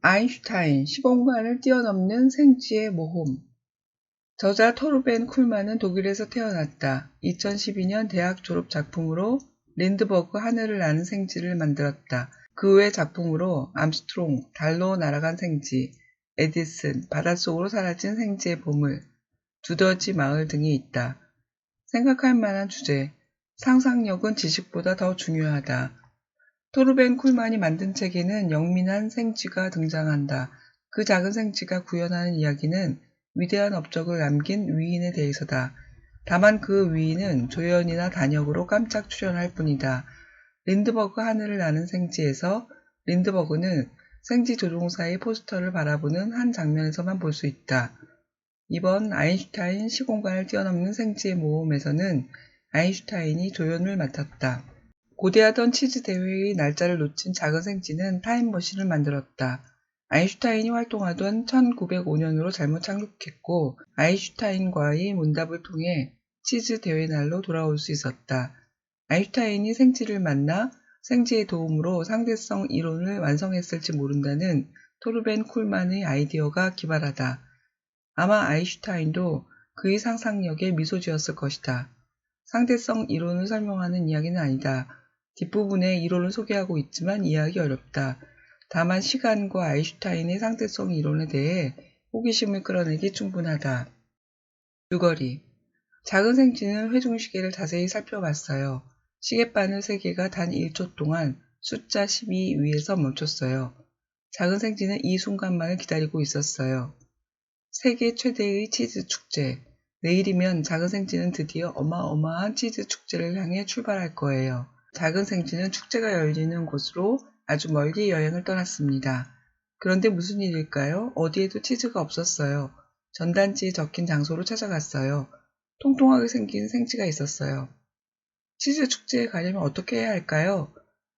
아인슈타인, 시공간을 뛰어넘는 생쥐의 모험. 저자 토르벤 쿨만은 독일에서 태어났다. 2012년 대학 졸업 작품으로 린드버그 하늘을 나는 생쥐를 만들었다. 그 외 작품으로 암스트롱, 달로 날아간 생쥐, 에디슨, 바닷속으로 사라진 생쥐의 보물, 두더지 마을 등이 있다. 생각할 만한 주제. 상상력은 지식보다 더 중요하다. 토르벤 쿨만이 만든 책에는 영민한 생쥐가 등장한다. 그 작은 생쥐가 구현하는 이야기는 위대한 업적을 남긴 위인에 대해서다. 다만 그 위인은 조연이나 단역으로 깜짝 출연할 뿐이다. 린드버그 하늘을 나는 생쥐에서 린드버그는 생쥐 조종사의 포스터를 바라보는 한 장면에서만 볼 수 있다. 이번 아인슈타인 시공간을 뛰어넘는 생쥐의 모험에서는 아인슈타인이 조연을 맡았다. 고대하던 치즈 대회의 날짜를 놓친 작은 생쥐는 타임머신을 만들었다. 아인슈타인이 활동하던 1905년으로 잘못 착륙했고 아인슈타인과의 문답을 통해 치즈 대회 날로 돌아올 수 있었다. 아인슈타인이 생쥐를 만나 생쥐의 도움으로 상대성 이론을 완성했을지 모른다는 토르벤 쿨만의 아이디어가 기발하다. 아마 아인슈타인도 그의 상상력에 미소 지었을 것이다. 상대성 이론을 설명하는 이야기는 아니다. 뒷부분에 이론을 소개하고 있지만 이해하기 어렵다. 다만 시간과 아인슈타인의 상대성 이론에 대해 호기심을 끌어내기 충분하다. 줄거리. 작은 생쥐는 회중시계를 자세히 살펴봤어요. 시계바늘 3개가 단 1초 동안 숫자 12 위에서 멈췄어요. 작은 생쥐는 이 순간만을 기다리고 있었어요. 세계 최대의 치즈 축제. 내일이면 작은 생쥐는 드디어 어마어마한 치즈 축제를 향해 출발할 거예요. 작은 생쥐는 축제가 열리는 곳으로 아주 멀리 여행을 떠났습니다. 그런데 무슨 일일까요? 어디에도 치즈가 없었어요. 전단지에 적힌 장소로 찾아갔어요. 통통하게 생긴 생쥐가 있었어요. 치즈 축제에 가려면 어떻게 해야 할까요?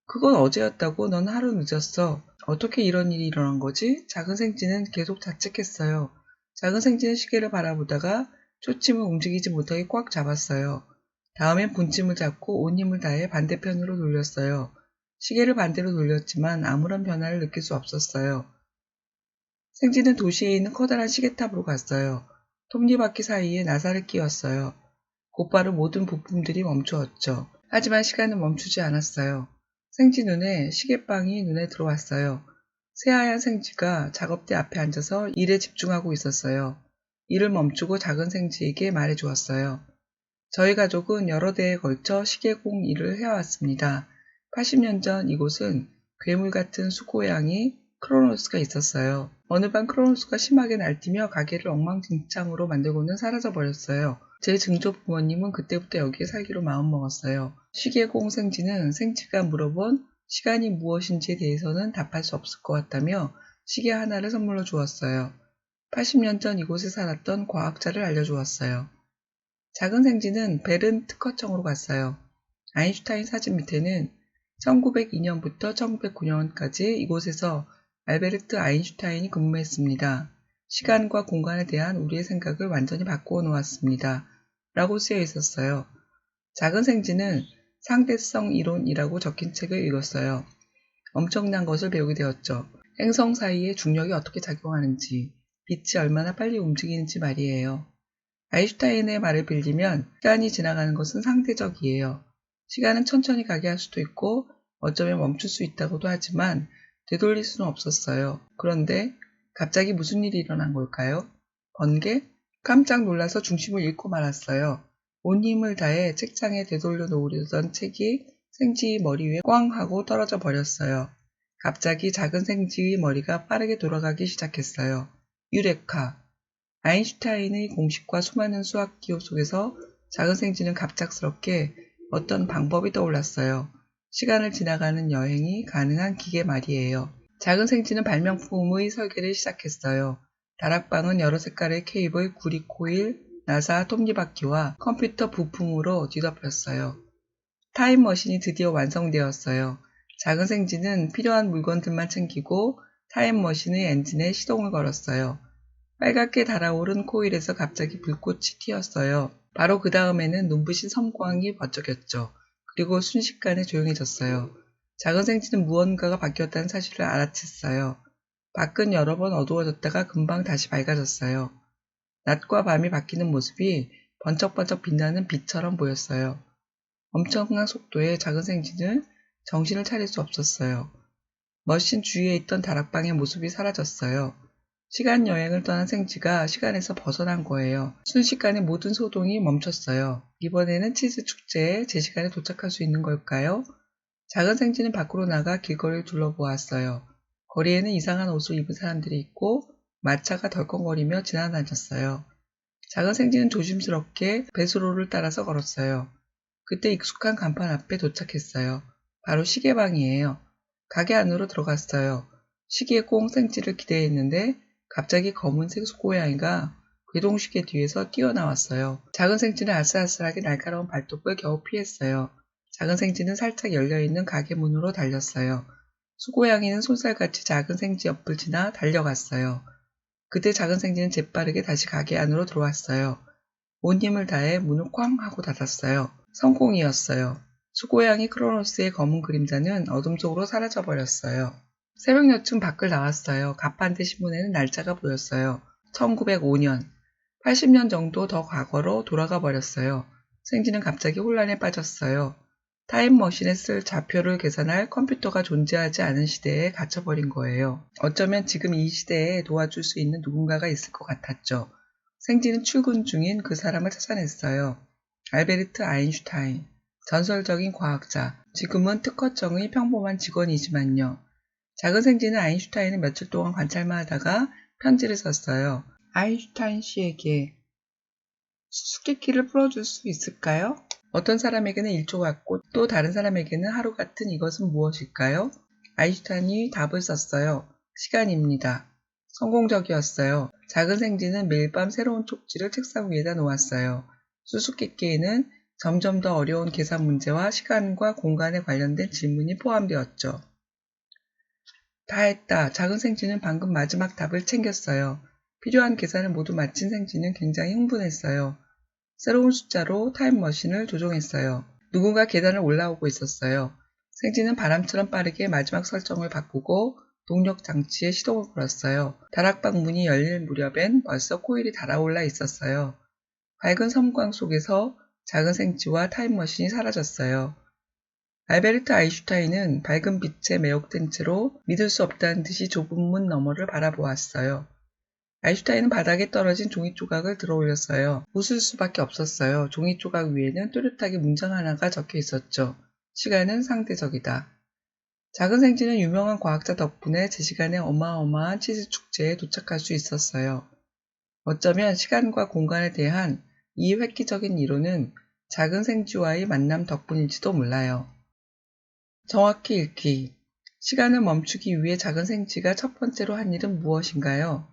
그건 어제였다고. 넌 하루 늦었어. 어떻게 이런 일이 일어난 거지? 작은 생쥐는 계속 자책했어요. 작은 생쥐는 시계를 바라보다가 초침을 움직이지 못하게 꽉 잡았어요. 다음엔 분침을 잡고 온 힘을 다해 반대편으로 돌렸어요. 시계를 반대로 돌렸지만 아무런 변화를 느낄 수 없었어요. 생쥐는 도시에 있는 커다란 시계탑으로 갔어요. 톱니바퀴 사이에 나사를 끼웠어요. 곧바로 모든 부품들이 멈추었죠. 하지만 시간은 멈추지 않았어요. 생쥐 눈에 시계방이 눈에 들어왔어요. 새하얀 생쥐가 작업대 앞에 앉아서 일에 집중하고 있었어요. 일을 멈추고 작은 생쥐에게 말해주었어요. 저희 가족은 여러 대에 걸쳐 시계공 일을 해왔습니다. 80년 전 이곳은 괴물 같은 수고양이 크로노스가 있었어요. 어느 밤 크로노스가 심하게 날뛰며 가게를 엉망진창으로 만들고는 사라져버렸어요. 제 증조 부모님은 그때부터 여기에 살기로 마음먹었어요. 시계공 생쥐는 생쥐가 물어본 시간이 무엇인지에 대해서는 답할 수 없을 것 같다며 시계 하나를 선물로 주었어요. 80년 전 이곳에 살았던 과학자를 알려주었어요. 작은 생쥐는 베른 특허청으로 갔어요. 아인슈타인 사진 밑에는 1902년부터 1909년까지 이곳에서 알베르트 아인슈타인이 근무했습니다. 시간과 공간에 대한 우리의 생각을 완전히 바꾸어 놓았습니다. 라고 쓰여 있었어요. 작은 생쥐는 상대성 이론이라고 적힌 책을 읽었어요. 엄청난 것을 배우게 되었죠. 행성 사이에 중력이 어떻게 작용하는지, 빛이 얼마나 빨리 움직이는지 말이에요. 아인슈타인의 말을 빌리면 시간이 지나가는 것은 상대적이에요. 시간은 천천히 가게 할 수도 있고 어쩌면 멈출 수 있다고도 하지만 되돌릴 수는 없었어요. 그런데 갑자기 무슨 일이 일어난 걸까요? 번개? 깜짝 놀라서 중심을 잃고 말았어요. 온 힘을 다해 책장에 되돌려 놓으려던 책이 생쥐의 머리 위에 꽝 하고 떨어져 버렸어요. 갑자기 작은 생쥐의 머리가 빠르게 돌아가기 시작했어요. 유레카. 아인슈타인의 공식과 수많은 수학 기호 속에서 작은 생쥐는 갑작스럽게 어떤 방법이 떠올랐어요. 시간을 지나가는 여행이 가능한 기계 말이에요. 작은 생쥐는 발명품의 설계를 시작했어요. 다락방은 여러 색깔의 케이블, 구리 코일, 나사 톱니바퀴와 컴퓨터 부품으로 뒤덮였어요. 타임머신이 드디어 완성되었어요. 작은 생쥐는 필요한 물건들만 챙기고 타임머신의 엔진에 시동을 걸었어요. 빨갛게 달아오른 코일에서 갑자기 불꽃이 튀었어요. 바로 그 다음에는 눈부신 섬광이 번쩍였죠. 그리고 순식간에 조용해졌어요. 작은 생쥐는 무언가가 바뀌었다는 사실을 알아챘어요. 밖은 여러 번 어두워졌다가 금방 다시 밝아졌어요. 낮과 밤이 바뀌는 모습이 번쩍번쩍 빛나는 빛처럼 보였어요. 엄청난 속도의 작은 생쥐는 정신을 차릴 수 없었어요. 머신 주위에 있던 다락방의 모습이 사라졌어요. 시간 여행을 떠난 생쥐가 시간에서 벗어난 거예요. 순식간에 모든 소동이 멈췄어요. 이번에는 치즈 축제에 제 시간에 도착할 수 있는 걸까요? 작은 생쥐는 밖으로 나가 길거리를 둘러보았어요. 거리에는 이상한 옷을 입은 사람들이 있고 마차가 덜컹거리며 지나다녔어요. 작은 생쥐는 조심스럽게 배수로를 따라서 걸었어요. 그때 익숙한 간판 앞에 도착했어요. 바로 시계방이에요. 가게 안으로 들어갔어요. 시계에 꼭 생쥐를 기대했는데 갑자기 검은색 소고양이가 궤동시계 뒤에서 뛰어나왔어요. 작은 생쥐는 아슬아슬하게 날카로운 발톱을 겨우 피했어요. 작은 생쥐는 살짝 열려있는 가게 문으로 달렸어요. 수고양이는 손살같이 작은 생쥐 옆을 지나 달려갔어요. 그때 작은 생쥐는 재빠르게 다시 가게 안으로 들어왔어요. 온 힘을 다해 문을 쾅 하고 닫았어요. 성공이었어요. 수고양이 크로노스의 검은 그림자는 어둠 속으로 사라져버렸어요. 새벽녘쯤 밖을 나왔어요. 가판대 신문에는 날짜가 보였어요. 1905년. 80년 정도 더 과거로 돌아가 버렸어요. 생쥐는 갑자기 혼란에 빠졌어요. 타임머신에 쓸 좌표를 계산할 컴퓨터가 존재하지 않은 시대에 갇혀버린 거예요. 어쩌면 지금 이 시대에 도와줄 수 있는 누군가가 있을 것 같았죠. 생쥐는 출근 중인 그 사람을 찾아냈어요. 알베르트 아인슈타인. 전설적인 과학자. 지금은 특허청의 평범한 직원이지만요. 작은 생쥐는 아인슈타인을 며칠 동안 관찰만 하다가 편지를 썼어요. 아인슈타인 씨에게 수수께끼를 풀어줄 수 있을까요? 어떤 사람에게는 1초 같고 또 다른 사람에게는 하루 같은 이것은 무엇일까요? 아인슈타인이 답을 썼어요. 시간입니다. 성공적이었어요. 작은 생쥐는 매일 밤 새로운 쪽지를 책상 위에다 놓았어요. 수수께끼에는 점점 더 어려운 계산 문제와 시간과 공간에 관련된 질문이 포함되었죠. 다 했다. 작은 생쥐는 방금 마지막 답을 챙겼어요. 필요한 계산을 모두 마친 생쥐는 굉장히 흥분했어요. 새로운 숫자로 타임머신을 조종했어요. 누군가 계단을 올라오고 있었어요. 생쥐는 바람처럼 빠르게 마지막 설정을 바꾸고 동력 장치에 시동을 걸었어요. 다락방 문이 열릴 무렵엔 벌써 코일이 달아올라 있었어요. 밝은 섬광 속에서 작은 생쥐와 타임머신이 사라졌어요. 알베르트 아인슈타인은 밝은 빛에 매혹된 채로 믿을 수 없다는 듯이 좁은 문 너머를 바라보았어요. 아인슈타인은 바닥에 떨어진 종이 조각을 들어 올렸어요. 웃을 수밖에 없었어요. 종이 조각 위에는 또렷하게 문장 하나가 적혀 있었죠. 시간은 상대적이다. 작은 생쥐는 유명한 과학자 덕분에 제 시간에 어마어마한 치즈 축제에 도착할 수 있었어요. 어쩌면 시간과 공간에 대한 이 획기적인 이론은 작은 생쥐와의 만남 덕분일지도 몰라요. 정확히 읽기. 시간을 멈추기 위해 작은 생쥐가 첫 번째로 한 일은 무엇인가요?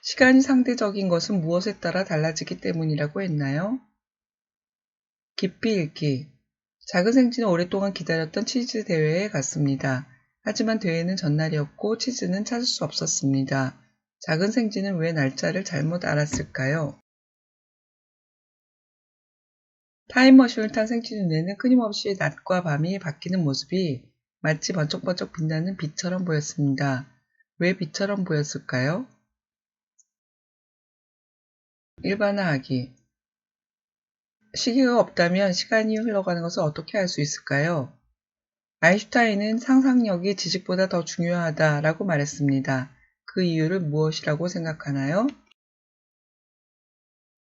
시간이 상대적인 것은 무엇에 따라 달라지기 때문이라고 했나요? 깊이 읽기. 작은 생쥐는 오랫동안 기다렸던 치즈 대회에 갔습니다. 하지만 대회는 전날이었고 치즈는 찾을 수 없었습니다. 작은 생쥐는 왜 날짜를 잘못 알았을까요? 타임머신을 탄 생쥐 눈에는 끊임없이 낮과 밤이 바뀌는 모습이 마치 번쩍번쩍 빛나는 빛처럼 보였습니다. 왜 빛처럼 보였을까요? 일반화하기. 시계가 없다면 시간이 흘러가는 것을 어떻게 알 수 있을까요? 아인슈타인은 상상력이 지식보다 더 중요하다라고 말했습니다. 그 이유를 무엇이라고 생각하나요?